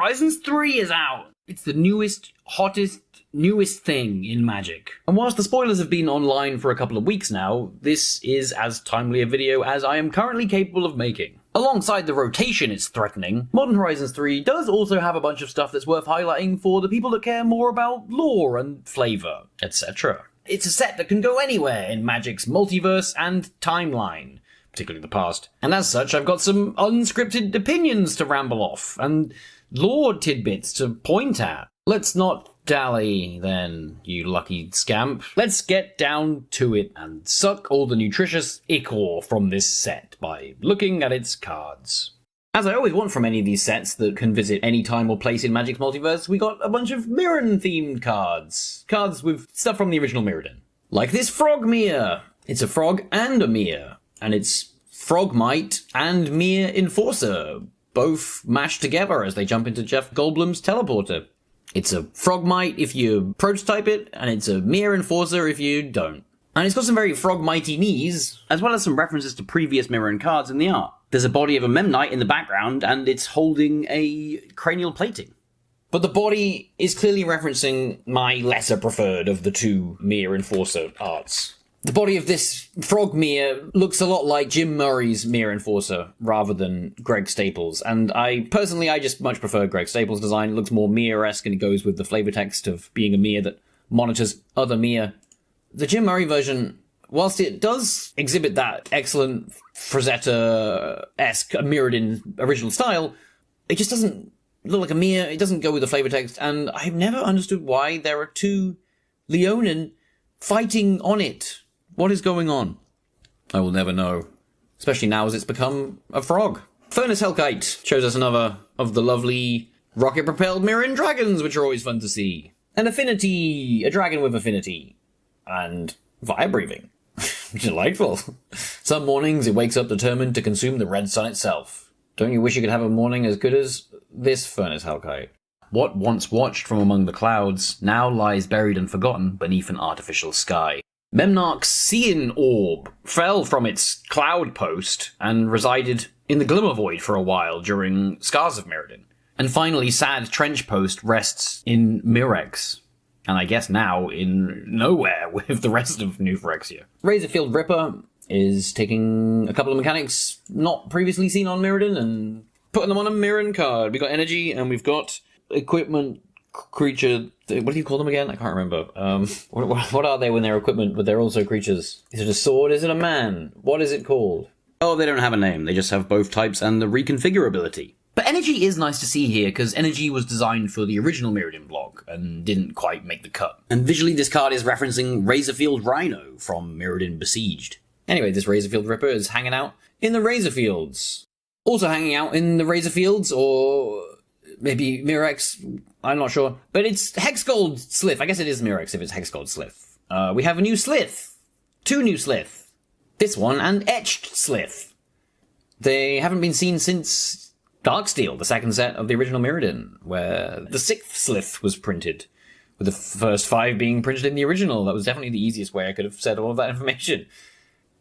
Horizons 3 is out. It's the newest, hottest, newest thing in Magic. And whilst the spoilers have been online for a couple of weeks now, this is as timely a video as I am currently capable of making. Alongside the rotation it's threatening, Modern Horizons 3 does also have a bunch of stuff that's worth highlighting for the people that care more about lore and flavour, etc. It's a set that can go anywhere in Magic's multiverse and timeline, particularly the past. And as such, I've got some unscripted opinions to ramble off, and lore tidbits to point at. Let's not dally then, you lucky scamp. Let's get down to it and suck all the nutritious ichor from this set by looking at its cards. As I always want from any of these sets that can visit any time or place in Magic's multiverse, we got a bunch of Mirrodin-themed cards. Cards with stuff from the original Mirrodin. Like this Frog Mir. It's a frog and a Mir, and it's Frogmite and Mir Enforcer, both mashed together as they jump into Jeff Goldblum's teleporter. It's a Frogmite if you prototype it, and it's a Mir Enforcer if you don't. And it's got some very Frogmitey knees, as well as some references to previous Mirrodin cards in the art. There's a body of a Memnite in the background, and it's holding a cranial plating. But the body is clearly referencing my lesser preferred of the two Mir Enforcer arts. The body of this Frog Mir looks a lot like Jim Murray's Mir Enforcer rather than Greg Staples, and I just much prefer Greg Staples' design. It looks more Mir-esque and it goes with the flavor text of being a Mir that monitors other Mir. The Jim Murray version, whilst it does exhibit that excellent Frazetta-esque Mirrodin original style, it just doesn't look like a Mir, it doesn't go with the flavor text, and I've never understood why there are two Leonin fighting on it. What is going on? I will never know. Especially now as it's become a frog. Furnace Hellkite shows us another of the lovely rocket-propelled Mirrodin dragons, which are always fun to see. An affinity, a dragon with affinity. And fire breathing. Delightful. Some mornings it wakes up determined to consume the red sun itself. Don't you wish you could have a morning as good as this Furnace Hellkite? What once watched from among the clouds now lies buried and forgotten beneath an artificial sky. Memnarch's Seeing Orb fell from its cloud post and resided in the Glimmer Void for a while during Scars of Mirrodin. And finally, Sad Trench Post rests in Mirex. And I guess now in nowhere with the rest of New Phyrexia. Razorfield Ripper is taking a couple of mechanics not previously seen on Mirrodin and putting them on a Mirrodin card. We've got energy and we've got equipment creature. What do you call them again? I can't remember. What are they when they're equipment, but they're also creatures? Is it a sword? Is it a man? What is it called? Oh, they don't have a name. They just have both types and the reconfigurability. But energy is nice to see here, because energy was designed for the original Mirrodin block and didn't quite make the cut. And visually this card is referencing Razorfield Rhino from Mirrodin Besieged. Anyway, this Razorfield Ripper is hanging out in the Razorfields. Also hanging out in the Razorfields, or maybe Mirex, I'm not sure. But it's Hexgold Slith. I guess it is Mirex if it's Hexgold Slith. We have a new Slith. Two new Slith. This one and Etched Slith. They haven't been seen since Darksteel, the second set of the original Mirrodin, where the 6th Slith was printed, with the first 5 being printed in the original. That was definitely the easiest way I could have said all of that information.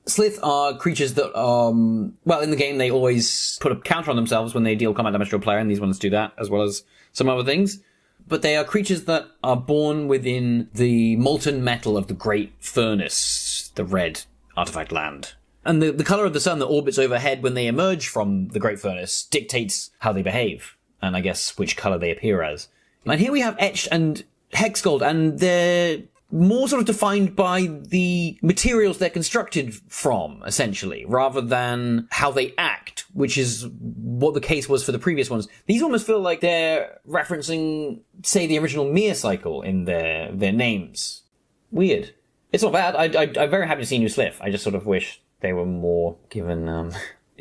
Slith are creatures that, well, in the game they always put a counter on themselves when they deal combat damage to a player, and these ones do that, as well as some other things. But they are creatures that are born within the molten metal of the Great Furnace, the red artifact land. And the colour of the sun that orbits overhead when they emerge from the Great Furnace dictates how they behave, and I guess which colour they appear as. And here we have Etched and Hexgold, and they're more sort of defined by the materials they're constructed from, essentially, rather than how they act, which is what the case was for the previous ones. These almost feel like they're referencing, say, the original Mir cycle in their names. Weird. It's not bad. I'm very happy to see new Slith. I just sort of wish they were more given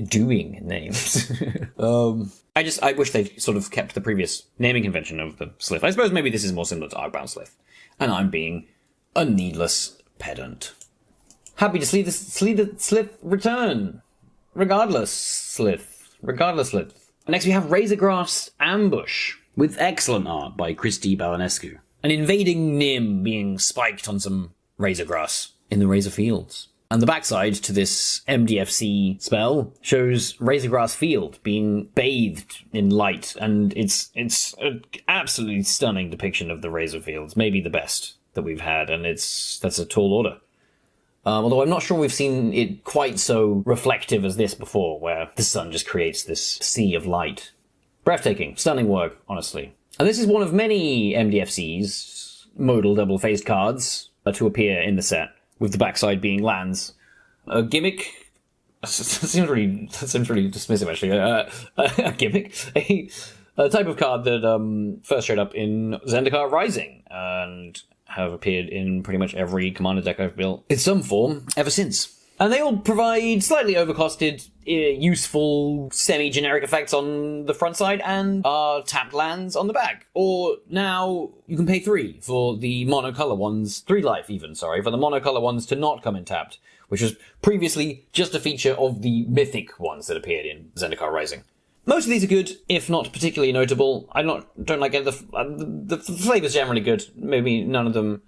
doing names. I wish they sort of kept the previous naming convention of the Slith. I suppose maybe this is more similar to Arcbound Slith, and I'm being a needless pedant. Happy to see the Slith return. Regardless Slith. Next we have Razorgrass Ambush, with excellent art by Christy Balanescu. An invading Nim being spiked on some razorgrass in the Razor Fields. And the backside to this MDFC spell shows Razorgrass Field being bathed in light, and it's an absolutely stunning depiction of the Razor Fields, maybe the best that we've had, and that's a tall order. Although I'm not sure we've seen it quite so reflective as this before, where the sun just creates this sea of light. Breathtaking, stunning work, honestly. And this is one of many MDFC's modal double-faced cards to appear in the set, with the backside being lands. A gimmick? That seems really dismissive, actually. A gimmick? A type of card that first showed up in Zendikar Rising, and have appeared in pretty much every Commander deck I've built in some form ever since. And they all provide slightly overcosted, useful, semi-generic effects on the front side and are tapped lands on the back. Or now you can pay 3 for the monocolor ones, 3 life even, sorry, for the monocolor ones to not come in tapped, which was previously just a feature of the mythic ones that appeared in Zendikar Rising. Most of these are good, if not particularly notable. I don't like it. The flavor's generally good. Maybe none of them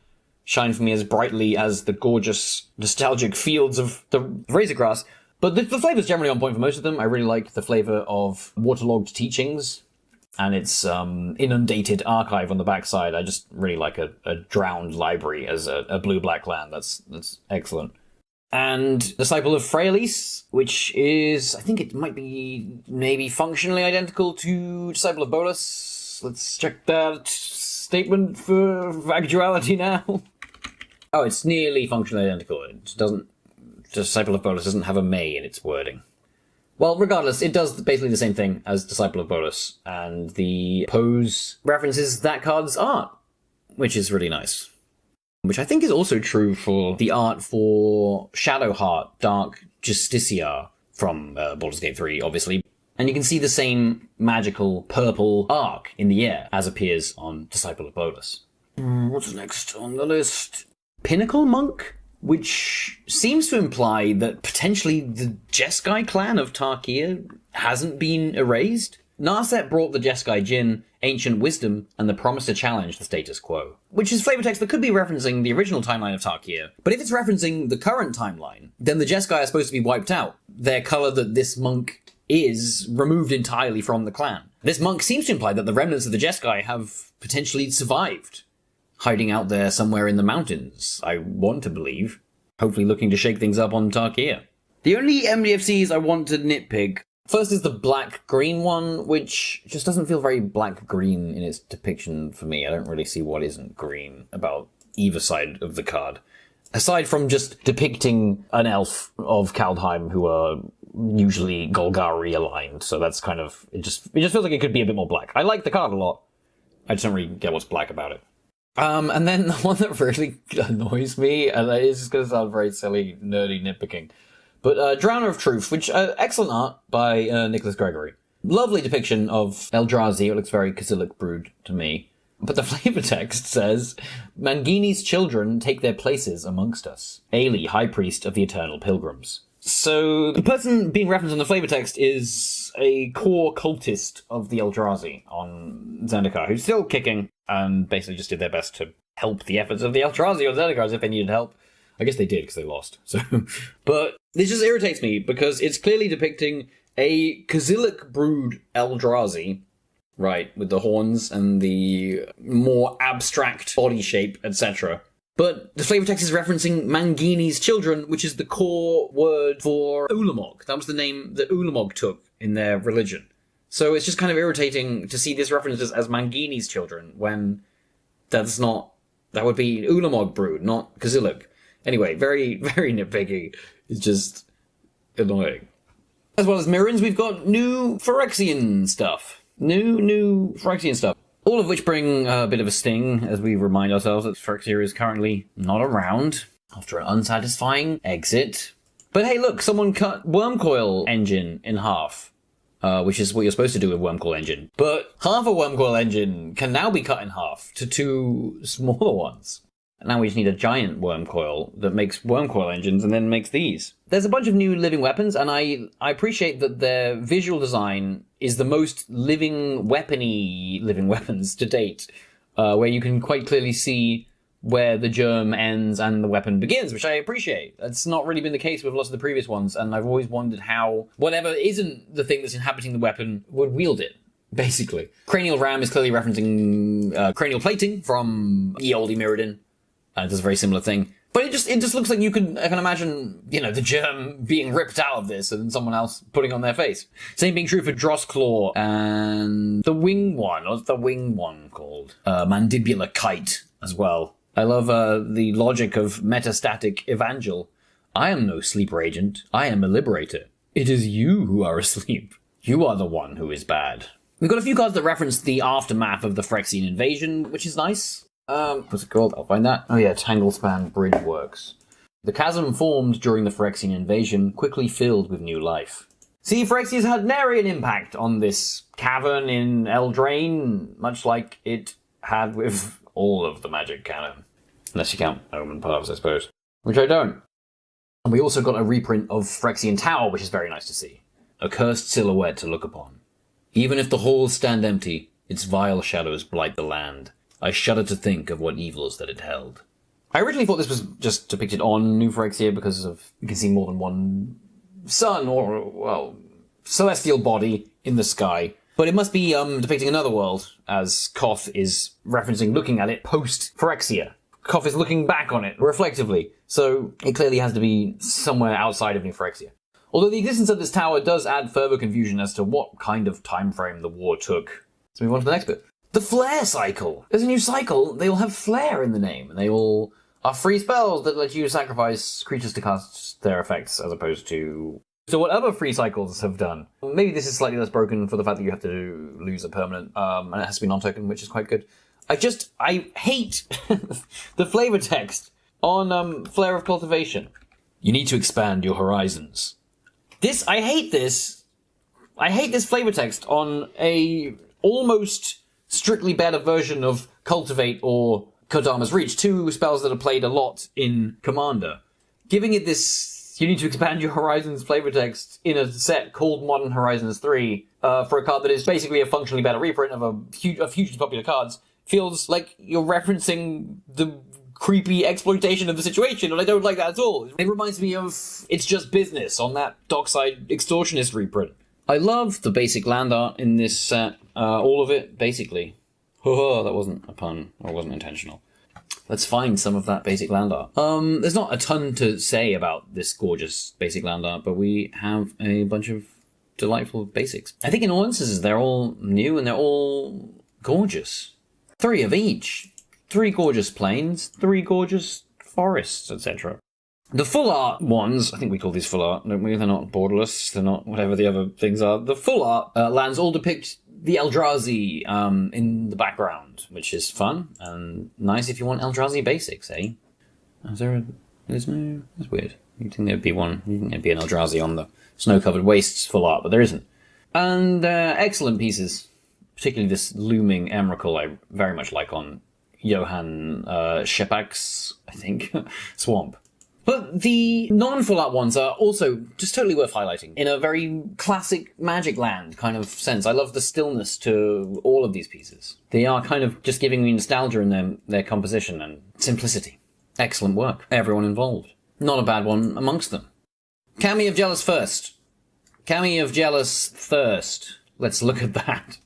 shine for me as brightly as the gorgeous, nostalgic fields of the Razorgrass. But the flavor's generally on point for most of them. I really like the flavor of Waterlogged Teachings and its inundated archive on the backside. I just really like a drowned library as a blue-black land. That's excellent. And Disciple of Freyalise, which is, I think it might be maybe functionally identical to Disciple of Bolus. Let's check that statement for actuality now. Oh, it's nearly functionally identical. It doesn't. Disciple of Bolus doesn't have a may in its wording. Well, regardless, it does basically the same thing as Disciple of Bolus, and the pose references that card's art, which is really nice. Which I think is also true for the art for Shadowheart Dark Justiciar from Baldur's Gate 3, obviously. And you can see the same magical purple arc in the air as appears on Disciple of Bolus. What's next on the list? Pinnacle Monk? Which seems to imply that potentially the Jeskai clan of Tarkir hasn't been erased. Narset brought the Jeskai Jin Ancient Wisdom and the promise to challenge the status quo, which is flavor text that could be referencing the original timeline of Tarkir. But if it's referencing the current timeline, then the Jeskai are supposed to be wiped out. Their color that this monk is removed entirely from the clan. This monk seems to imply that the remnants of the Jeskai have potentially survived, hiding out there somewhere in the mountains, I want to believe, hopefully looking to shake things up on Tarkir. The only MDFCs I want to nitpick, first is the black-green one, which just doesn't feel very black-green in its depiction for me. I don't really see what isn't green about either side of the card. Aside from just depicting an elf of Kaldheim who are usually Golgari aligned, so that's kind of, it just feels like it could be a bit more black. I like the card a lot. I just don't really get what's black about it. And then the one that really annoys me, and it's just going to sound very silly, nerdy nitpicking, but Drowner of Truth, which excellent art by Nicholas Gregory. Lovely depiction of Eldrazi. It looks very Ksilic brewed to me. But the flavor text says, Mangini's children take their places amongst us. Ailey, High Priest of the Eternal Pilgrims. So the person being referenced in the flavor text is a core cultist of the Eldrazi on Zendikar, who's still kicking and basically just did their best to help the efforts of the Eldrazi on Zendikar as if they needed help. I guess they did because they lost. So, but this just irritates me because it's clearly depicting a Ksilic brewed Eldrazi, right, with the horns and the more abstract body shape, etc. But the flavor text is referencing Mangini's children, which is the core word for Ulamog. That was the name that Ulamog took in their religion. So it's just kind of irritating to see this referenced as Mangini's children when that's not, that would be Ulamog brewed, not Ksilic. Anyway, very, very nitpicky. It's just annoying. As well as Mirrans, we've got new Phyrexian stuff. New Phyrexian stuff. All of which bring a bit of a sting as we remind ourselves that Phyrexia is currently not around after an unsatisfying exit. But hey, look, someone cut Wormcoil Engine in half, which is what you're supposed to do with Wormcoil Engine. But half a Wormcoil Engine can now be cut in half to 2 smaller ones. Now we just need a giant Wormcoil that makes Wormcoil engines and then makes these. There's a bunch of new living weapons, and I appreciate that their visual design is the most living weapons to date, where you can quite clearly see where the germ ends and the weapon begins, which I appreciate. That's not really been the case with lots of the previous ones, and I've always wondered how whatever isn't the thing that's inhabiting the weapon would wield it, basically. Cranial ram is clearly referencing cranial plating from Ye Olde Mirrodin. It does a very similar thing. But it just looks like I can imagine, the germ being ripped out of this and someone else putting on their face. Same being true for Drossclaw and the wing one. What's the wing one called? Mandibular kite as well. I love the logic of metastatic evangel. I am no sleeper agent. I am a liberator. It is you who are asleep. You are the one who is bad. We've got a few cards that reference the aftermath of the Phyrexian invasion, which is nice. What's it called? I'll find that. Oh yeah, Tanglespan Bridge Works. The chasm formed during the Phyrexian invasion quickly filled with new life. See, Phyrexia's had nary an impact on this cavern in Eldraine, much like it had with all of the Magic canon. Unless you count Omen Paths, I suppose. Which I don't. And we also got a reprint of Phyrexian Tower, which is very nice to see. A cursed silhouette to look upon. Even if the halls stand empty, its vile shadows blight the land. I shudder to think of what evils that it held. I originally thought this was just depicted on New Phyrexia because you can see more than one sun or, celestial body in the sky. But it must be depicting another world, as Koth is referencing looking at it post-Phyrexia. Koth is looking back on it reflectively, so it clearly has to be somewhere outside of New Phyrexia. Although the existence of this tower does add further confusion as to what kind of time frame the war took. Let's move on to the next bit. The Flare cycle. There's a new cycle. They all have Flare in the name, and they all are free spells that let you sacrifice creatures to cast their effects, as opposed to what other free cycles have done. Maybe this is slightly less broken for the fact that you have to lose a permanent, and it has to be non-token, which is quite good. I hate the flavor text on Flare of Cultivation. You need to expand your horizons. I hate this flavor text on a almost strictly better version of Cultivate or Kodama's Reach, two spells that are played a lot in Commander. Giving it this, you need to expand your Horizons flavor text in a set called Modern Horizons 3, for a card that is basically a functionally better reprint of hugely popular cards, feels like you're referencing the creepy exploitation of the situation, and I don't like that at all. It reminds me of It's Just Business on that Dockside Extortionist reprint. I love the basic land art in this set. All of it, basically. That wasn't a pun, or wasn't intentional. Let's find some of that basic land art. There's not a ton to say about this gorgeous basic land art, but we have a bunch of delightful basics. I think in all instances, they're all new and they're all gorgeous. 3 of each. 3 gorgeous plains, 3 gorgeous forests, etc. The full art ones, I think we call these full art, don't we? They're not borderless, they're not whatever the other things are. The full art lands all depict the Eldrazi in the background, which is fun and nice if you want Eldrazi basics, eh? That's weird. You'd think there'd be one, you'd think there'd be an Eldrazi on the snow-covered wastes full art, but there isn't. And excellent pieces, particularly this looming Emrakul I very much like on Johan Shepak's, I think, Swamp. But the non-full art ones are also just totally worth highlighting in a very classic Magic Land kind of sense. I love the stillness to all of these pieces. They are kind of just giving me nostalgia in their composition and simplicity. Excellent work. Everyone involved. Not a bad one amongst them. Kami of Jealous Thirst. Kami of Jealous Thirst. Let's look at that.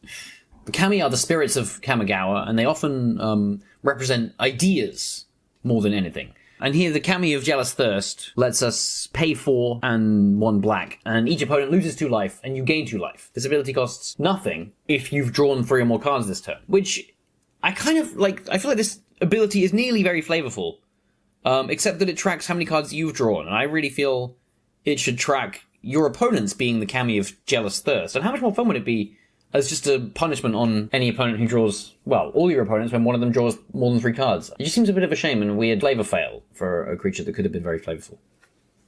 The Kami are the spirits of Kamigawa, and they often represent ideas more than anything. And here, the Kami of Jealous Thirst lets us pay 4 and 1 black, and each opponent loses 2 life, and you gain 2 life. This ability costs nothing if you've drawn 3 or more cards this turn, which I kind of like. I feel like this ability is nearly very flavorful, except that it tracks how many cards you've drawn, and I really feel it should track your opponents being the Kami of Jealous Thirst. And how much more fun would it be as just a punishment on any opponent who draws, well, all your opponents when one of them draws more than 3 cards. It just seems a bit of a shame and a weird flavor fail for a creature that could have been very flavorful.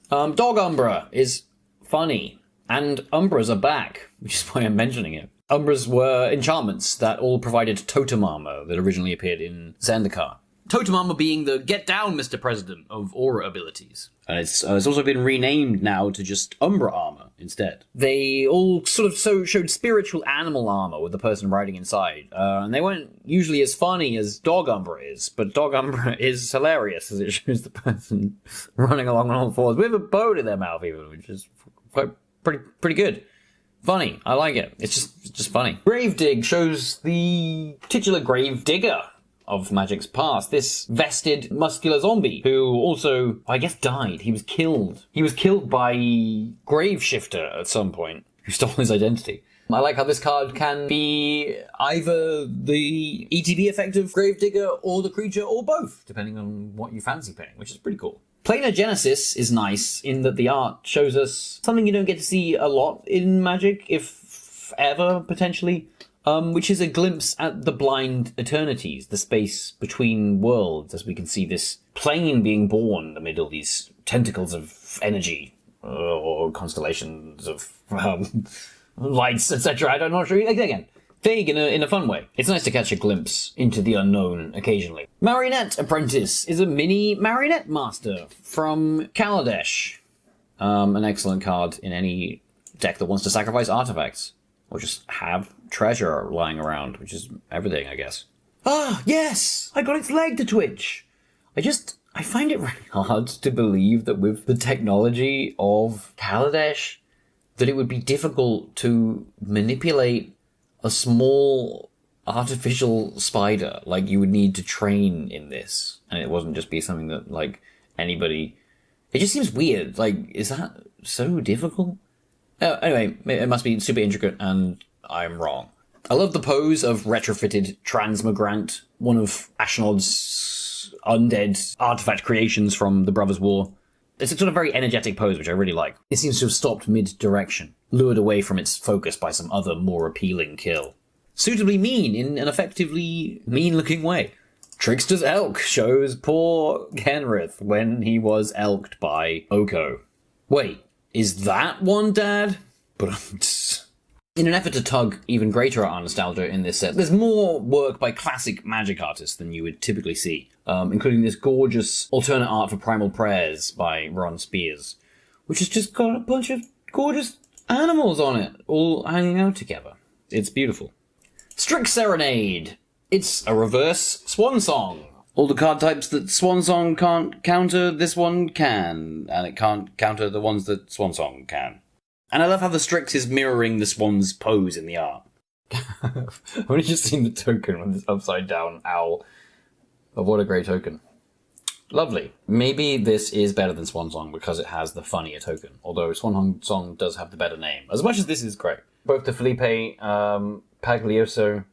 Dog Umbra is funny, and Umbras are back, which is why I'm mentioning it. Umbras were enchantments that all provided totem armor that originally appeared in Zendikar. Totem armor being the Get Down, Mr. President of aura abilities. And it's also been renamed now to just Umbra armor. instead. They all sort of showed spiritual animal armor with the person riding inside, and they weren't usually as funny as Dog Umbra is, but Dog Umbra is hilarious as it shows the person running along on all fours with a boat in their mouth even, which is quite pretty good. Funny. I like it. It's just funny. Gravedig shows the titular grave digger of Magic's past. This vested, muscular zombie who also, I guess, died. He was killed. He was killed by Graveshifter at some point, who stole his identity. I like how this card can be either the ETB effect of Gravedigger or the creature or both, depending on what you fancy playing, which is pretty cool. Planar Genesis is nice in that the art shows us something you don't get to see a lot in Magic, if ever, potentially, which is a glimpse at the blind eternities, the space between worlds, as we can see this plane being born amid all these tentacles of energy, or constellations of lights, etc. I'm not sure. Again, vague in a fun way. It's nice to catch a glimpse into the unknown occasionally. Marionette Apprentice is a mini marionette master from Kaladesh. An excellent card in any deck that wants to sacrifice artifacts. Or just have treasure lying around, which is everything, I guess. Ah, yes! I got its leg to twitch! I find it really hard to believe that with the technology of Kaladesh, that it would be difficult to manipulate a small artificial spider. Like, you would need to train in this. And it wasn't just be something that, like, anybody... It just seems weird. Like, is that so difficult? Anyway, it must be super intricate, and I'm wrong. I love the pose of retrofitted Transmigrant, one of Ashnod's undead artifact creations from the Brothers' War. It's a sort of very energetic pose, which I really like. It seems to have stopped mid-direction, lured away from its focus by some other more appealing kill. Suitably mean in an effectively mean-looking way. Trickster's Elk shows poor Kenrith when he was elked by Oko. Wait, is that one, Dad? But in an effort to tug even greater at our nostalgia in this set, there's more work by classic Magic artists than you would typically see, including this gorgeous alternate art for Primal Prayers by Ron Spears, which has just got a bunch of gorgeous animals on it, all hanging out together. It's beautiful. Strix Serenade. It's a reverse Swan Song. All the card types that Swan Song can't counter, this one can, and it can't counter the ones that Swan Song can. And I love how the Strix is mirroring the Swan's pose in the art. I've only just seen the token with this upside down owl. Oh, what a great token. Lovely. Maybe this is better than Swan Song because it has the funnier token, although Swan Song does have the better name, as much as this is great. Both the Felipe Paglioso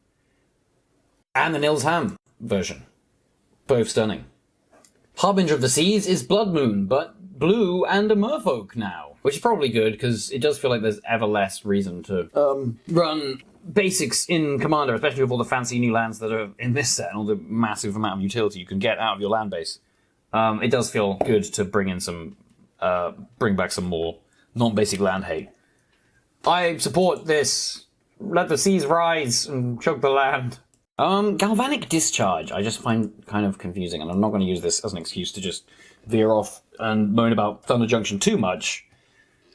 and the Nils Ham version. Both stunning. Harbinger of the Seas is Blood Moon, but blue and a merfolk now. Which is probably good, because it does feel like there's ever less reason to run basics in Commander, especially with all the fancy new lands that are in this set and all the massive amount of utility you can get out of your land base. It does feel good to bring back some more non-basic land hate. I support this. Let the seas rise and choke the land. Galvanic Discharge, I just find kind of confusing, and I'm not going to use this as an excuse to just veer off and moan about Thunder Junction too much.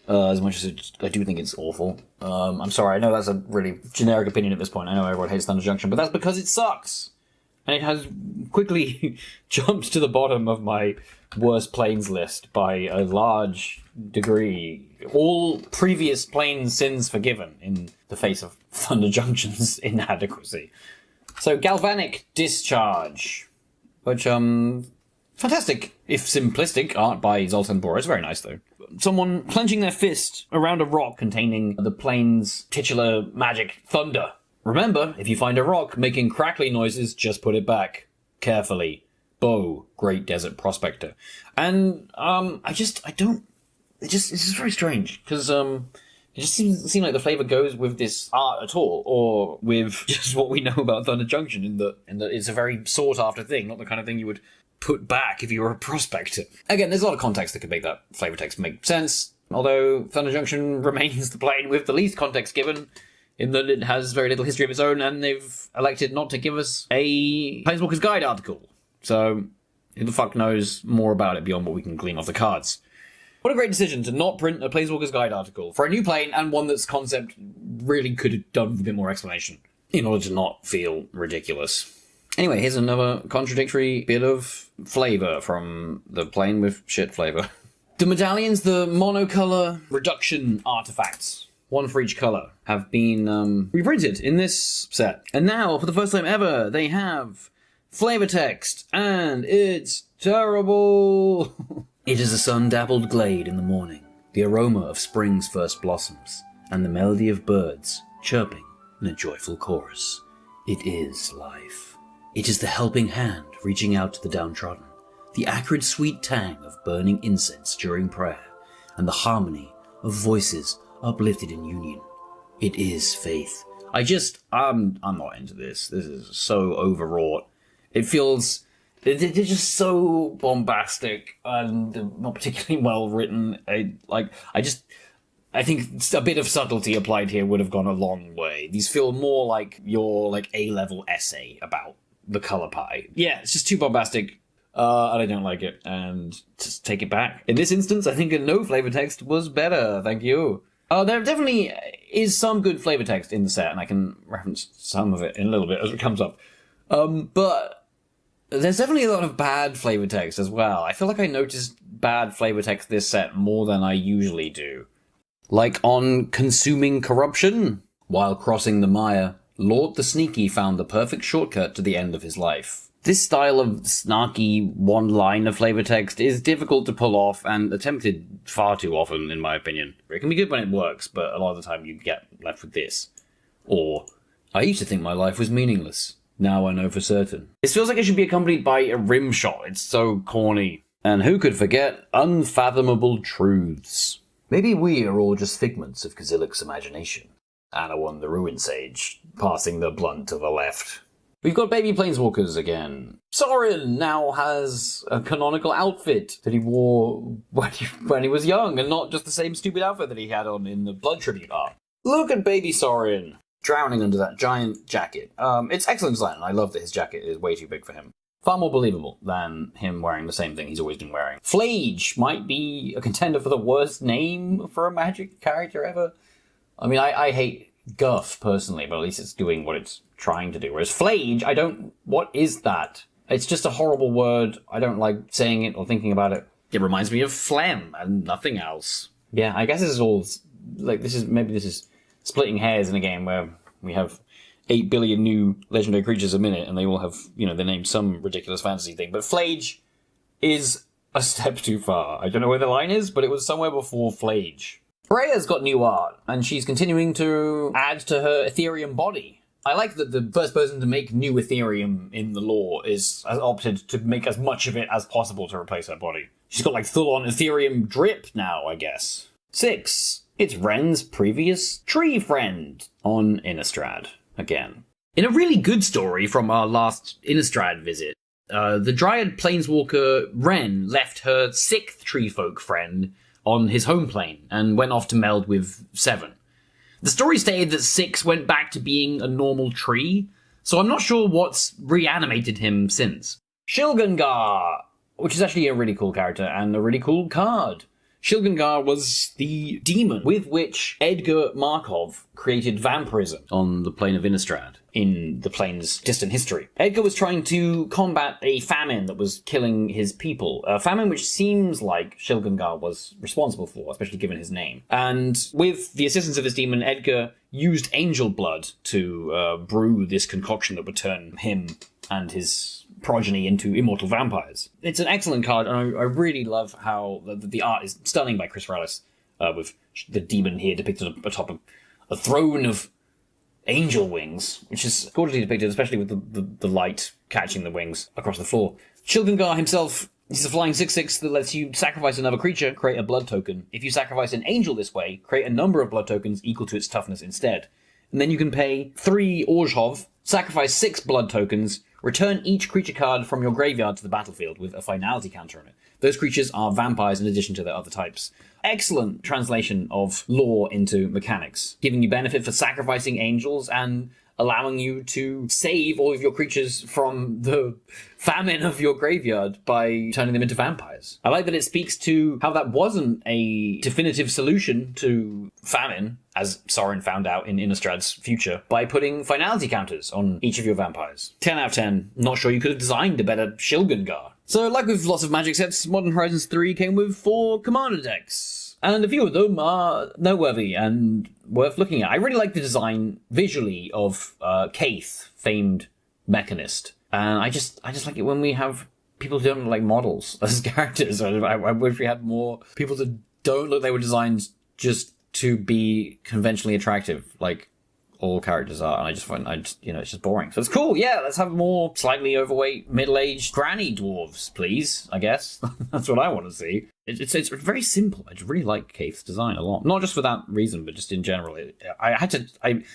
As much as I do think it's awful. I'm sorry, I know that's a really generic opinion at this point. I know everyone hates Thunder Junction, but that's because it sucks. And it has quickly jumped to the bottom of my worst planes list by a large degree. All previous plane sins forgiven in the face of Thunder Junction's inadequacy. So, Galvanic Discharge, which, fantastic, if simplistic, art by Zoltan Boris. Very nice, though. Someone clenching their fist around a rock containing the plane's titular magic thunder. Remember, if you find a rock making crackly noises, just put it back. Carefully. Bo, Great Desert Prospector. And, it's just very strange, because, it just seems like the flavour goes with this art at all, or with just what we know about Thunder Junction, in that it's a very sought-after thing, not the kind of thing you would put back if you were a prospector. Again, there's a lot of context that could make that flavour text make sense, although Thunder Junction remains the plane with the least context given, in that it has very little history of its own, and they've elected not to give us a Planeswalker's Guide article. So, who the fuck knows more about it beyond what we can glean off the cards? What a great decision to not print a Planeswalker's Guide article for a new plane, and one that's concept really could have done with a bit more explanation in order to not feel ridiculous. Anyway, here's another contradictory bit of flavor from the plane with shit flavor. The medallions, the monocolor reduction artifacts, one for each color, have been reprinted in this set. And now, for the first time ever, they have flavor text, and it's terrible. It is a sun-dappled glade in the morning, the aroma of spring's first blossoms, and the melody of birds chirping in a joyful chorus. It is life. It is the helping hand reaching out to the downtrodden, the acrid sweet tang of burning incense during prayer, and the harmony of voices uplifted in union. It is faith. I'm not into this. This is so overwrought. It feels... They're just so bombastic and not particularly well written. I think a bit of subtlety applied here would have gone a long way. These feel more like your A-level essay about the color pie. Yeah, it's just too bombastic, and I don't like it, and just take it back. In this instance, I think a no flavor text was better, thank you. There definitely is some good flavor text in the set, and I can reference some of it in a little bit as it comes up. But there's definitely a lot of bad flavor text as well. I feel like I noticed bad flavor text this set more than I usually do. Like on consuming corruption. While crossing the mire, Lord the Sneaky found the perfect shortcut to the end of his life. This style of snarky one-liner flavor text is difficult to pull off and attempted far too often, in my opinion. It can be good when it works, but a lot of the time you get left with this. Or, I used to think my life was meaningless. Now I know for certain. This feels like it should be accompanied by a rim shot. It's so corny. And who could forget unfathomable truths? Maybe we are all just figments of Kozilek's imagination. Anawan the Ruin Sage, passing the blunt to the left. We've got baby planeswalkers again. Sorin now has a canonical outfit that he wore when he was young, and not just the same stupid outfit that he had on in the Blood Tribute art. Look at baby Sorin, drowning under that giant jacket. It's excellent design, and I love that his jacket is way too big for him. Far more believable than him wearing the same thing he's always been wearing. Flage might be a contender for the worst name for a Magic character ever. I mean, I hate Guff, personally, but at least it's doing what it's trying to do. Whereas Flage, what is that? It's just a horrible word. I don't like saying it or thinking about it. It reminds me of phlegm and nothing else. Yeah, I guess this is all, this is splitting hairs in a game where we have 8 billion new legendary creatures a minute, and they all have, they name some ridiculous fantasy thing. But Flage is a step too far. I don't know where the line is, but it was somewhere before Flage. Freya's got new art, and she's continuing to add to her Ethereum body. I like that the first person to make new Ethereum in the lore has opted to make as much of it as possible to replace her body. She's got full-on Ethereum drip now, I guess. 6. It's Ren's previous tree friend on Innistrad again. In a really good story from our last Innistrad visit, the Dryad Planeswalker Ren left her 6th tree folk friend on his home plane and went off to meld with 7. The story stated that 6 went back to being a normal tree, so I'm not sure what's reanimated him since. Shilgangar, which is actually a really cool character and a really cool card. Shilgangar was the demon with which Edgar Markov created vampirism on the plane of Innistrad in the plane's distant history. Edgar was trying to combat a famine that was killing his people, a famine which seems like Shilgangar was responsible for, especially given his name. And with the assistance of this demon, Edgar used angel blood to brew this concoction that would turn him and his progeny into immortal vampires. It's an excellent card, and I really love how the art is stunning by Chris Rallis, with the demon here depicted atop a throne of angel wings, which is gorgeously depicted, especially with the light catching the wings across the floor. Shilgangar himself, he's a flying 6/6 that lets you sacrifice another creature, create a blood token. If you sacrifice an angel this way, create a number of blood tokens equal to its toughness instead. And then you can pay 3 Orzhov, sacrifice 6 blood tokens, return each creature card from your graveyard to the battlefield with a finality counter on it. Those creatures are vampires in addition to their other types. Excellent translation of lore into mechanics, giving you benefit for sacrificing angels and allowing you to save all of your creatures from the famine of your graveyard by turning them into vampires. I like that it speaks to how that wasn't a definitive solution to famine, as Sorin found out in Innistrad's future, by putting finality counters on each of your vampires. 10 out of 10. Not sure you could have designed a better Shilgengar. So, like with lots of Magic sets, Modern Horizons 3 came with 4 commander decks. And a few of them are noteworthy and worth looking at. I really like the design visually of Kaith, famed mechanist. And I just like it when we have people who don't look like models as characters. I wish we had more people that don't look like they were designed just to be conventionally attractive, like all characters are. And I just find, it's just boring. So it's cool. Yeah, let's have more slightly overweight, middle-aged granny dwarves, please, I guess. That's what I want to see. It's very simple. I just really like Kaith's design a lot. Not just for that reason, but just in general. As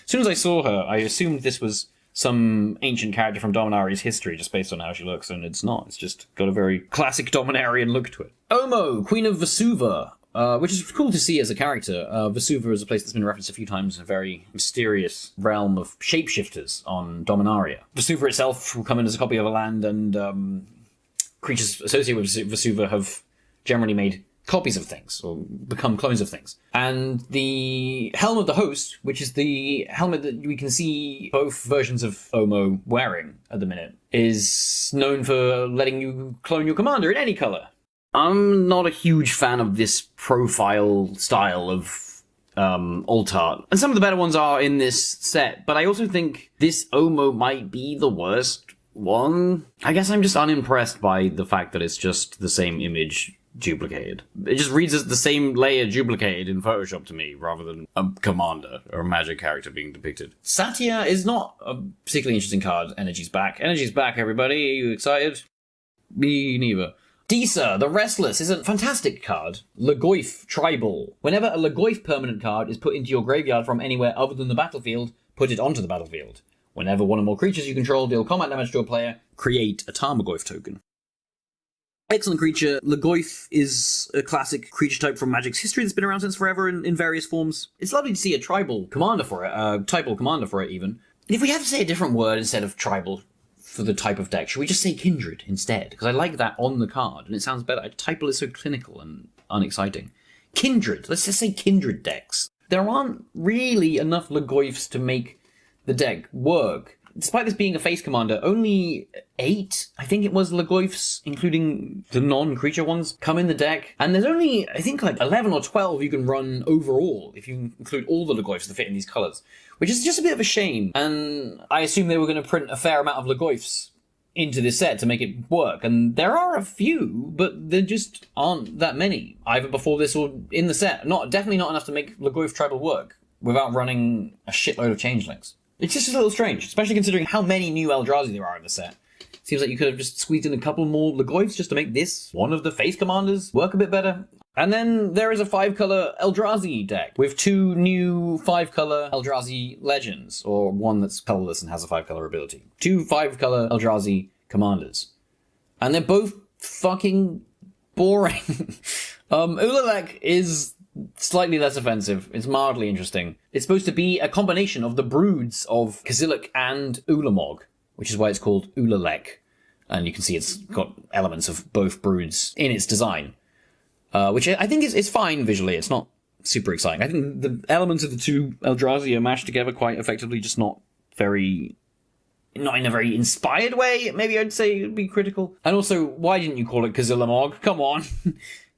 soon as I saw her, I assumed this was some ancient character from Dominaria's history just based on how she looks, and it's not. It's just got a very classic Dominarian look to it. Omo, Queen of Vesuva, which is cool to see as a character. Vesuva is a place that's been referenced a few times, a very mysterious realm of shapeshifters on Dominaria. Vesuva itself will come in as a copy of a land, and creatures associated with Vesuva have generally made copies of things, or become clones of things. And the Helm of the Host, which is the helmet that we can see both versions of Omo wearing at the minute, is known for letting you clone your commander in any color. I'm not a huge fan of this profile style of alt art, and some of the better ones are in this set, but I also think this Omo might be the worst one. I guess I'm just unimpressed by the fact that it's just the same image duplicated. It just reads as the same layer duplicated in Photoshop to me, rather than a commander or a magic character being depicted. Satya is not a particularly interesting card. Energy's back. Energy's back, everybody. Are you excited? Me neither. Disa, the Restless, is a fantastic card. Lagoif Tribal. Whenever a Lagoif permanent card is put into your graveyard from anywhere other than the battlefield, put it onto the battlefield. Whenever one or more creatures you control deal combat damage to a player, create a Tarmogoyf token. Excellent creature. Lagoif is a classic creature type from Magic's history that's been around since forever in various forms. It's lovely to see a tribal commander for it, typal commander for it even. If we have to say a different word instead of tribal for the type of deck, should we just say kindred instead? Because I like that on the card and it sounds better. Typal is so clinical and unexciting. Kindred. Let's just say kindred decks. There aren't really enough Lagoifs to make the deck work. Despite this being a face commander, only 8, I think it was, Lagoifs, including the non-creature ones, come in the deck. And there's only, I think, like 11 or 12 you can run overall, if you include all the Lagoifs that fit in these colours. Which is just a bit of a shame. And I assume they were going to print a fair amount of Lagoifs into this set to make it work. And there are a few, but there just aren't that many, either before this or in the set. Definitely not enough to make Lagoif Tribal work without running a shitload of changelings. It's just a little strange, especially considering how many new Eldrazi there are in the set. Seems like you could have just squeezed in a couple more Lagoifs just to make this, one of the face commanders, work a bit better. And then there is a 5-color Eldrazi deck with 2 new 5-color Eldrazi legends, or one that's colorless and has a 5-color ability. 2 5-color Eldrazi commanders. And they're both fucking boring. Ulalek is slightly less offensive. It's mildly interesting. It's supposed to be a combination of the broods of Kozilek and Ulamog, which is why it's called Ulalek. And you can see it's got elements of both broods in its design. Which I think is fine visually. It's not super exciting. I think the elements of the 2 Eldrazi are mashed together quite effectively, just not in a very inspired way. Maybe I'd say it'd be critical. And also, why didn't you call it Kozilek? Come on.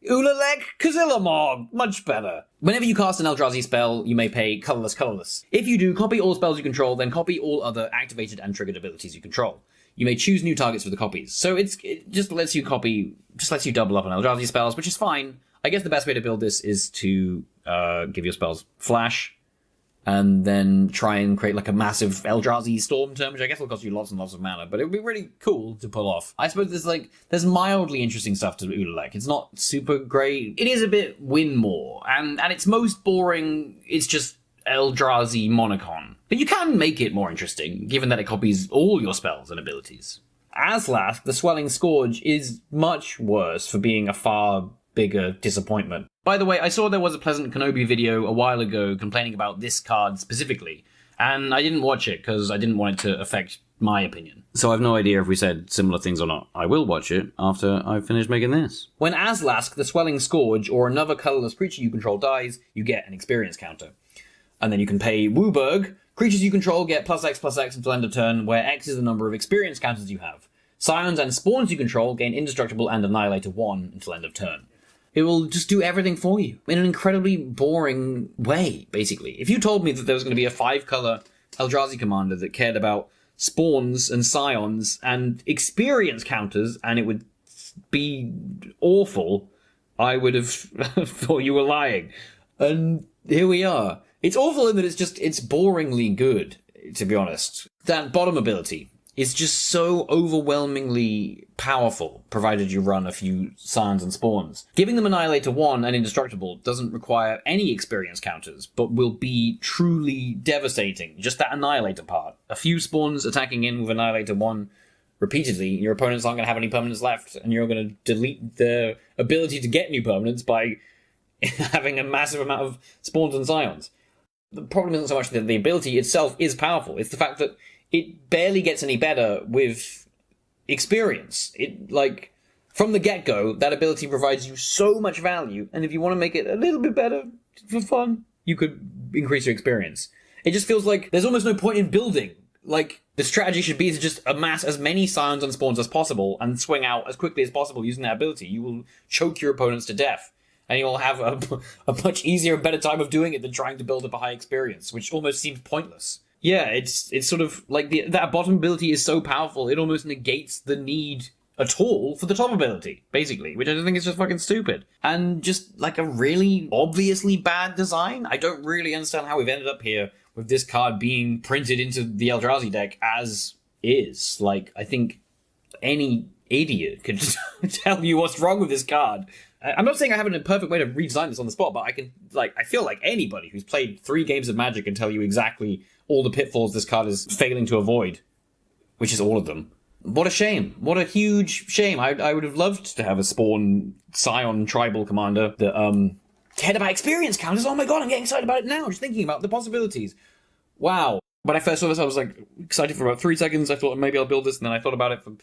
Ulalek Kozilek, much better. Whenever you cast an Eldrazi spell, you may pay colorless. If you do, copy all spells you control, then copy all other activated and triggered abilities you control. You may choose new targets for the copies. So it just lets you double up on Eldrazi spells, which is fine. I guess the best way to build this is to give your spells flash, and then try and create like a massive Eldrazi storm turn, which I guess will cost you lots and lots of mana, but it would be really cool to pull off. I suppose there's mildly interesting stuff to Ulalek. It's not super great. It is a bit win more, and at its most boring, it's just Eldrazi Monocon. But you can make it more interesting, given that it copies all your spells and abilities. Aslask, the Swelling Scourge, is much worse for being a far bigger disappointment. By the way, I saw there was a Pleasant Kenobi video a while ago complaining about this card specifically, And I didn't watch it because I didn't want it to affect my opinion. So I've no idea if we said similar things or not. I will watch it after I've finished making this. When Aslask, the Swelling Scourge, or another colourless creature you control dies, you get an experience counter. And then you can pay Wooburg. Creatures you control get +X/+X until end of turn, where X is the number of experience counters you have. Scions and spawns you control gain Indestructible and Annihilator 1 until end of turn. It will just do everything for you in an incredibly boring way, basically. If you told me that there was going to be a 5-colour Eldrazi commander that cared about spawns and scions and experience counters, and it would be awful, I would have thought you were lying. And here we are. It's awful in that it's boringly good, to be honest. That bottom ability is just so overwhelmingly powerful, provided you run a few scions and spawns. Giving them Annihilator 1 and Indestructible doesn't require any experience counters, but will be truly devastating. Just that Annihilator part. A few spawns attacking in with Annihilator 1 repeatedly, your opponents aren't going to have any permanents left, and you're going to delete their ability to get new permanents by having a massive amount of spawns and scions. The problem isn't so much that the ability itself is powerful, it's the fact that it barely gets any better with experience. From the get-go, that ability provides you so much value, and if you want to make it a little bit better for fun, you could increase your experience. It just feels like there's almost no point in building. The strategy should be to just amass as many scions and spawns as possible and swing out as quickly as possible using that ability. You will choke your opponents to death, and you'll have a much easier and better time of doing it than trying to build up a high experience, which almost seems pointless. Yeah, it's sort of like that bottom ability is so powerful, it almost negates the need at all for the top ability, basically, which I think is just fucking stupid. And just a really obviously bad design. I don't really understand how we've ended up here with this card being printed into the Eldrazi deck as is. I think any idiot could tell you what's wrong with this card. I'm not saying I have a perfect way to redesign this on the spot, but I feel like anybody who's played 3 games of Magic can tell you exactly all the pitfalls this card is failing to avoid, which is all of them. What a shame. What a huge shame. I would have loved to have a Spawn Scion tribal commander that cared about experience counters. Oh my god, I'm getting excited about it now, just thinking about the possibilities. Wow. When I first saw this, I was excited for about 3 seconds. I thought maybe I'll build this, and then I thought about it for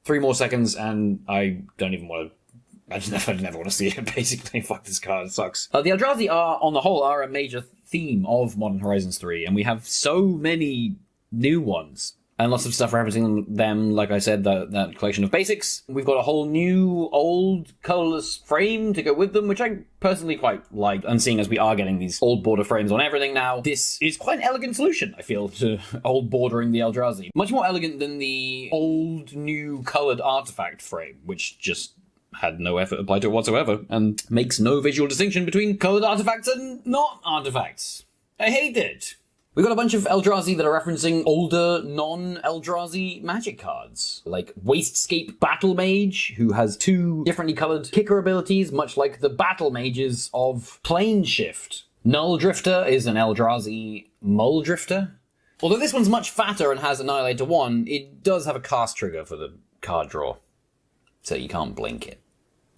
3 more seconds, and I don't even want to. I never want to see it, basically. Fuck, this card, it sucks. The Eldrazi on the whole, are a major theme of Modern Horizons 3, and we have so many new ones. And lots of stuff referencing them, like I said, that collection of basics. We've got a whole new, old, colourless frame to go with them, which I personally quite like. And seeing as we are getting these old border frames on everything now, this is quite an elegant solution, I feel, to old bordering the Eldrazi. Much more elegant than the old, new, coloured artifact frame, which just had no effort applied to it whatsoever, and makes no visual distinction between coloured artifacts and not artifacts. I hate it. We've got a bunch of Eldrazi that are referencing older, non-Eldrazi magic cards, like Wastscape Battle Mage, who has 2 differently coloured kicker abilities, much like the Battle Mages of Plane Shift. Null Drifter is an Eldrazi Mull Drifter. Although this one's much fatter and has Annihilator 1, it does have a cast trigger for the card draw, so you can't blink it.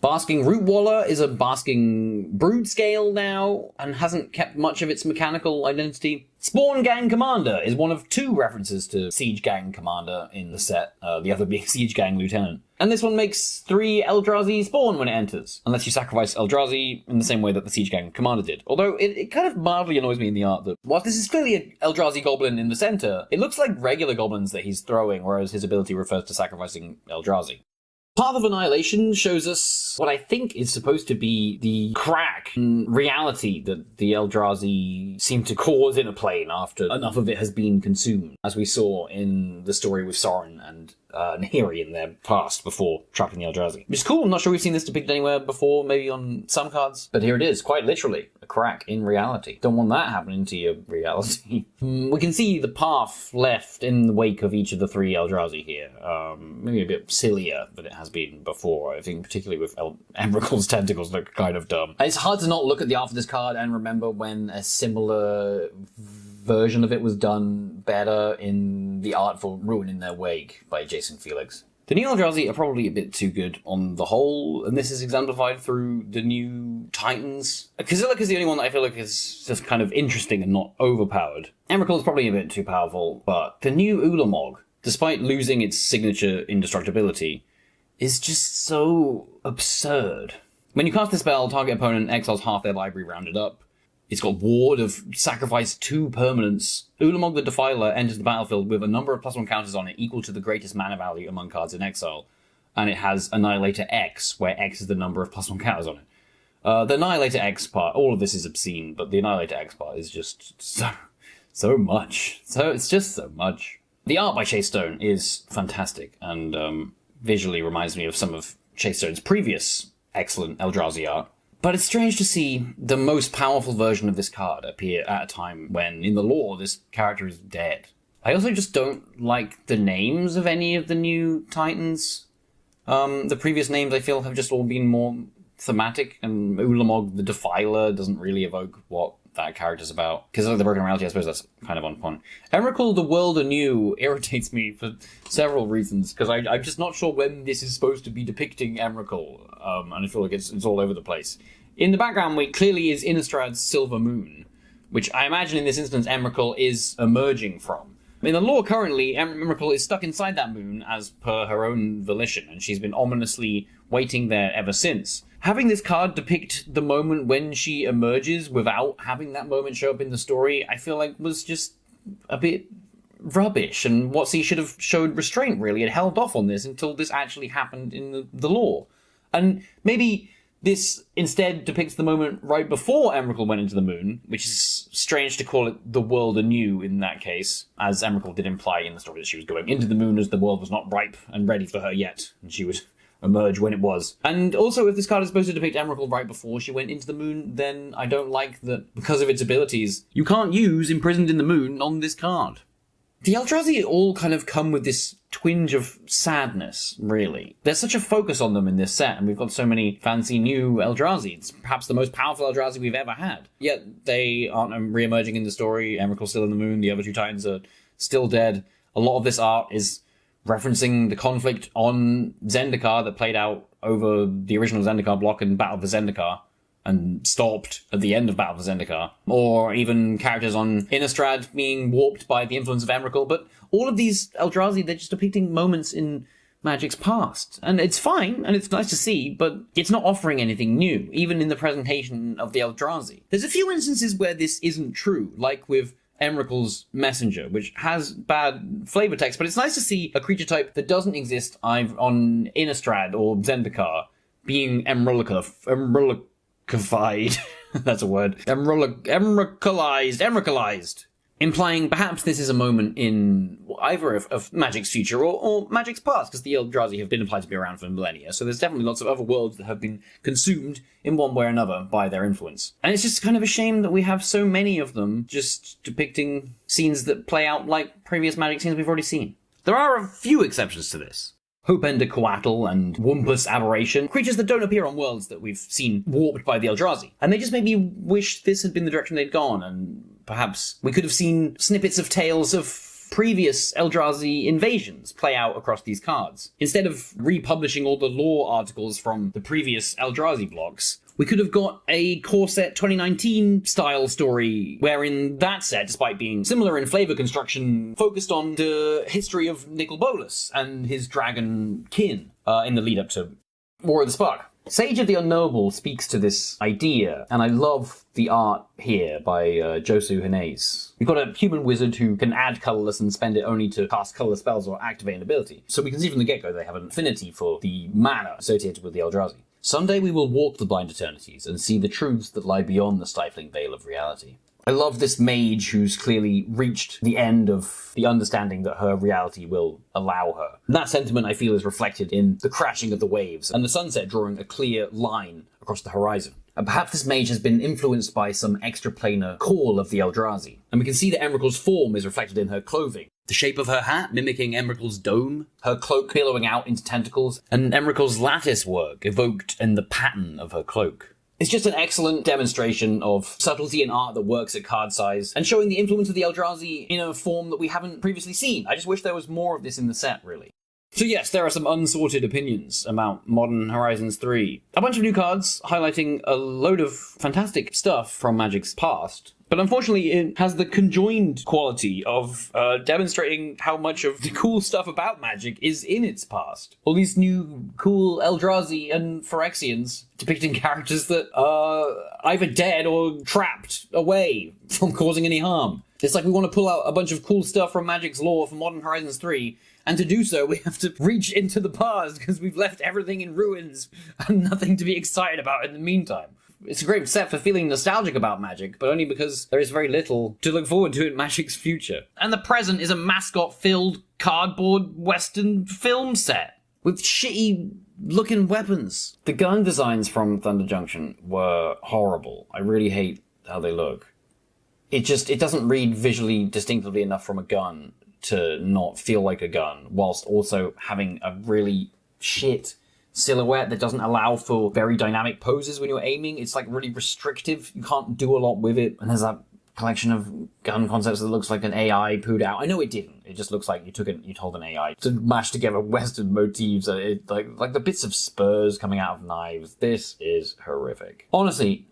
Basking Rootwaller is a Basking Brood scale now, and hasn't kept much of its mechanical identity. Spawn Gang Commander is one of 2 references to Siege Gang Commander in the set, the other being Siege Gang Lieutenant. And this one makes 3 Eldrazi spawn when it enters, unless you sacrifice Eldrazi in the same way that the Siege Gang Commander did. Although it kind of mildly annoys me in the art that, whilst this is clearly an Eldrazi Goblin in the center, it looks like regular goblins that he's throwing, whereas his ability refers to sacrificing Eldrazi. Path of Annihilation shows us what I think is supposed to be the crack in reality that the Eldrazi seem to cause in a plane after enough of it has been consumed, as we saw in the story with Sorin and Nahiri in their past before trapping the Eldrazi. Which is cool. I'm not sure we've seen this depicted anywhere before, maybe on some cards, but here it is, quite literally. A crack in reality. Don't want that happening to your reality. We can see the path left in the wake of each of the 3 Eldrazi here. Maybe a bit sillier than it has been before. I think particularly with Emrakul's tentacles look kind of dumb. It's hard to not look at the art for this card and remember when a similar version of it was done better in the art for Ruin in Their Wake by Jason Felix. The new Eldrazi are probably a bit too good on the whole, and this is exemplified through the new Titans. Kozilek is the only one that I feel like is just kind of interesting and not overpowered. Emrakul is probably a bit too powerful, but the new Ulamog, despite losing its signature indestructibility, is just so absurd. When you cast this spell, target opponent exiles half their library rounded up. It's got Ward of sacrifice 2 permanents. Ulamog the Defiler enters the battlefield with a number of +1 counters on it equal to the greatest mana value among cards in exile. And it has Annihilator X, where X is the number of +1 counters on it. The Annihilator X part, all of this is obscene, but the Annihilator X part is just so much. So it's just so much. The art by Chase Stone is fantastic, and visually reminds me of some of Chase Stone's previous excellent Eldrazi art. But it's strange to see the most powerful version of this card appear at a time when, in the lore, this character is dead. I also just don't like the names of any of the new Titans. The previous names, I feel, have just all been more thematic, and Ulamog the Defiler doesn't really evoke what that character's about. Because of the Broken Reality, I suppose that's kind of on point. Emrakul the World Anew irritates me for several reasons, because I'm just not sure when this is supposed to be depicting Emrakul, and I feel like it's all over the place. In the background, it clearly is Innistrad's Silver Moon, which I imagine in this instance Emrakul is emerging from. In the lore currently, Emrakul is stuck inside that moon as per her own volition, and she's been ominously waiting there ever since. Having this card depict the moment when she emerges without having that moment show up in the story, I feel like was just a bit rubbish, and WotC should have showed restraint, really, and held off on this until this actually happened in the lore. And maybe this instead depicts the moment right before Emrakul went into the moon, which is strange to call it the world anew in that case, as Emrakul did imply in the story that she was going into the moon as the world was not ripe and ready for her yet, and she would emerge when it was. And also, if this card is supposed to depict Emrakul right before she went into the moon, then I don't like that because of its abilities, you can't use Imprisoned in the Moon on this card. The Eldrazi all kind of come with this twinge of sadness, really. There's such a focus on them in this set, and we've got so many fancy new Eldrazi. It's perhaps the most powerful Eldrazi we've ever had. Yet they aren't re-emerging in the story. Emrakul's still in the moon, the other 2 Titans are still dead. A lot of this art is referencing the conflict on Zendikar that played out over the original Zendikar block in Battle for Zendikar, and stopped at the end of Battle for Zendikar, or even characters on Innistrad being warped by the influence of Emrakul. But all of these Eldrazi, they're just depicting moments in Magic's past. And it's fine, and it's nice to see, but it's not offering anything new, even in the presentation of the Eldrazi. There's a few instances where this isn't true, like with Emrakul's Messenger, which has bad flavor text, but it's nice to see a creature type that doesn't exist either on Innistrad or Zendikar being Emrakul. That's a word. Emrakulized. Implying perhaps this is a moment in either of Magic's future or Magic's past, because the Eldrazi have been implied to be around for millennia, so there's definitely lots of other worlds that have been consumed in one way or another by their influence. And it's just kind of a shame that we have so many of them just depicting scenes that play out like previous Magic scenes we've already seen. There are a few exceptions to this. Hopeender Coatl and Wumpus Aberration, creatures that don't appear on worlds that we've seen warped by the Eldrazi. And they just made me wish this had been the direction they'd gone, and perhaps we could have seen snippets of tales of previous Eldrazi invasions play out across these cards. Instead of republishing all the lore articles from the previous Eldrazi blocks, we could have got a Core Set 2019 style story wherein that set, despite being similar in flavor construction, focused on the history of Nicol Bolas and his dragon kin in the lead up to War of the Spark. Sage of the Unknowable speaks to this idea, and I love the art here by Josu Hines. We've got a human wizard who can add colorless and spend it only to cast colorless spells or activate an ability. So we can see from the get-go they have an affinity for the mana associated with the Eldrazi. Someday we will walk the blind eternities and see the truths that lie beyond the stifling veil of reality. I love this mage who's clearly reached the end of the understanding that her reality will allow her. And that sentiment, I feel, is reflected in the crashing of the waves and the sunset drawing a clear line across the horizon. And perhaps this mage has been influenced by some extraplanar call of the Eldrazi. And we can see that Emrakul's form is reflected in her clothing. The shape of her hat mimicking Emrakul's dome, her cloak billowing out into tentacles, and Emrakul's lattice work evoked in the pattern of her cloak. It's just an excellent demonstration of subtlety in art that works at card size, and showing the influence of the Eldrazi in a form that we haven't previously seen. I just wish there was more of this in the set, really. So yes, there are some unsorted opinions about Modern Horizons 3. A bunch of new cards highlighting a load of fantastic stuff from Magic's past. But unfortunately, it has the conjoined quality of demonstrating how much of the cool stuff about Magic is in its past. All these new cool Eldrazi and Phyrexians depicting characters that are either dead or trapped away from causing any harm. It's like we want to pull out a bunch of cool stuff from Magic's lore for Modern Horizons 3, and to do so we have to reach into the past because we've left everything in ruins and nothing to be excited about in the meantime. It's a great set for feeling nostalgic about Magic, but only because there is very little to look forward to in Magic's future. And the present is a mascot-filled cardboard Western film set with shitty-looking weapons. The gun designs from Thunder Junction were horrible. I really hate how they look. It doesn't read visually distinctively enough from a gun to not feel like a gun, whilst also having a really shit silhouette that doesn't allow for very dynamic poses when you're aiming. It's like really restrictive. You can't do a lot with it. And there's that collection of gun concepts that looks like an AI pooed out. I know it didn't. It just looks like you told an AI to mash together Western motifs. Like the bits of spurs coming out of knives. This is horrific. Honestly,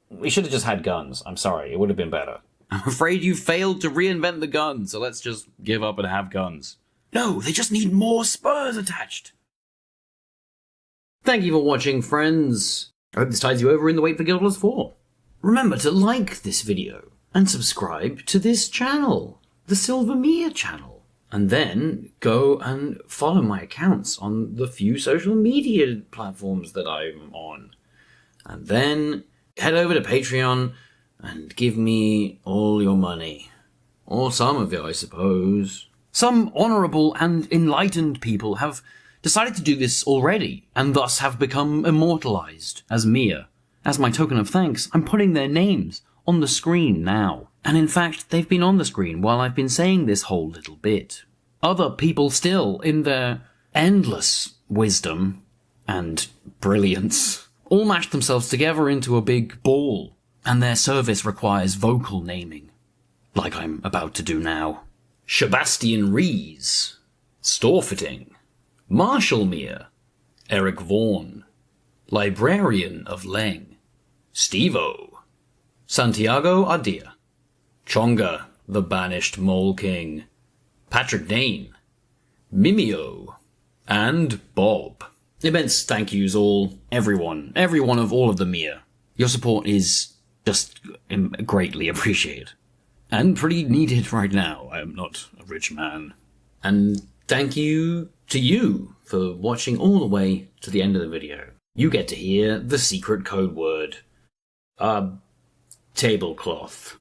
we should have just had guns. I'm sorry. It would have been better. I'm afraid you failed to reinvent the gun, so let's just give up and have guns. No, they just need more spurs attached. Thank you for watching, friends. I hope this tides you over in the wait for Guild Wars 4. Remember to like this video and subscribe to this channel, the Silvermere channel. And then go and follow my accounts on the few social media platforms that I'm on. And then head over to Patreon and give me all your money. Or some of it, I suppose. Some honourable and enlightened people have decided to do this already, and thus have become immortalised as Mia. As my token of thanks, I'm putting their names on the screen now. And in fact, they've been on the screen while I've been saying this whole little bit. Other people still, in their endless wisdom and brilliance, all mashed themselves together into a big ball, and their service requires vocal naming, like I'm about to do now. Sebastian Rees, Storefitting, Marshall Mere, Eric Vaughan, Librarian of Leng, Steve-O, Santiago Adia, Chonga, the Banished Mole King, Patrick Dane, Mimeo, and Bob. Immense thank yous every one of all of the Mia. Your support is just greatly appreciated. And pretty needed right now. I am not a rich man. And thank you to you for watching all the way to the end of the video. You get to hear the secret code word. Tablecloth.